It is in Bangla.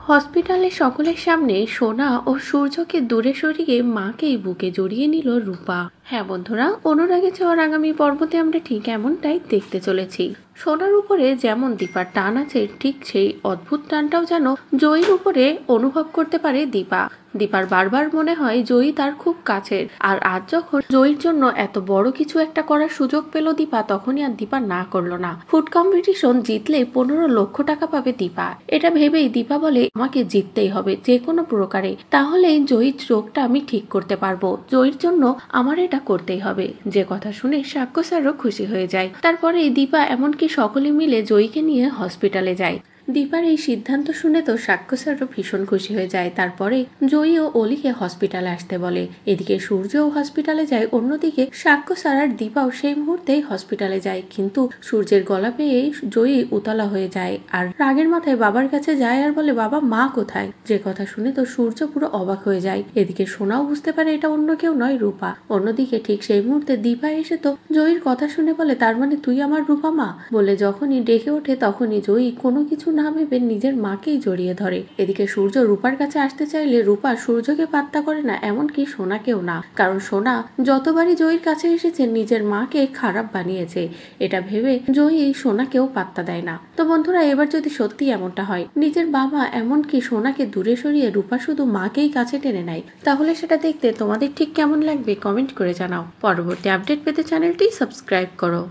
হসপিটালে সকলের সামনে সোনা ও সূর্যকে দূরে সরিয়ে মাকেই বুকে জড়িয়ে নিল রূপা। হ্যাঁ বন্ধুরা, অনুরাগে ছোঁয়ার আগামী পর্বতে আমরা ঠিক এমনটাই দেখতে চলেছি। সোনার উপরে যেমন দীপার টান আছে, ঠিক সেই অদ্ভুত টানটাও যেন জয়ীর উপরে অনুভব করতে পারে দীপা। দীপার বারবার মনে হয় জয়ী তার খুব কাছের, আর আজ যখন জয়ীর জন্য এত বড় কিছু একটা করার সুযোগ পেল দীপা, তখনই আর দীপা না করলো না। ফুড কম্পিটিশন জিতলে 15 লক্ষ টাকা পাবে দীপা। এটা ভেবেই দীপা বলে, আমাকে জিততেই হবে যে কোনো প্রকারে, তাহলে জয়ীর চোখটা আমি ঠিক করতে পারবো। জয়ীর জন্য আমার এটা করতেই হবে। যে কথা শুনে সাক্ষ্য স্যারও খুশি হয়ে যায়। তারপরে দীপা এমনকি সকলে মিলে জয়ীকে নিয়ে হসপিটালে যায়। দীপার এই সিদ্ধান্ত শুনে তো সাক্ষ্য স্যারও ভীষণ খুশি হয়ে যায়। তারপরে জয়ী ও অলিকে হসপিটালে আসতে বলে। এদিকে সূর্যও হসপিটালে যায়, অন্যদিকে সাক্ষ্য স্যার আর দীপাও সেই মুহূর্তেই হসপিটালে যায়। কিন্তু সূর্যের গলা পেয়ে জয়ী উতলা হয়ে যায় আর রাগের মাথায় বাবার কাছে যায় আর বলে, বাবা মা কোথায়? যে কথা শুনে তো সূর্য পুরো অবাক হয়ে যায়। এদিকে সোনাও বুঝতে পারে এটা অন্য কেউ নয়, রূপা। অন্যদিকে ঠিক সেই মুহূর্তে দীপা এসে তো জয়ীর কথা শুনে বলে, তার মানে তুই আমার রূপা মা? বলে যখনই ডেকে ওঠে তখনই জয়ী কোনো কিছু না ভেবে নিজের মাকেই জড়িয়ে ধরে। এদিকে সূর্য রূপার কাছে আসতে চাইলে রূপা সূর্যকে পাত্তা করে না, এমনকি সোনাকেও না। কারণ সোনা যতবারই জয়ীর কাছে এসেছে নিজের মাকে খারাপ বানিয়েছে। এটা ভেবে জয়ী সোনাকেও পাত্তা দেয় না। তো বন্ধুরা, এবার যদি সত্যি এমনটা হয়, নিজের বাবা এমনকি সোনাকে দূরে সরিয়ে রূপা শুধু মাকেই কাছে টেনে নেয়, তাহলে সেটা দেখতে তোমাদের ঠিক কেমন লাগবে কমেন্ট করে জানাও। পরবর্তী আপডেট পেতে চ্যানেলটি সাবস্ক্রাইব করো।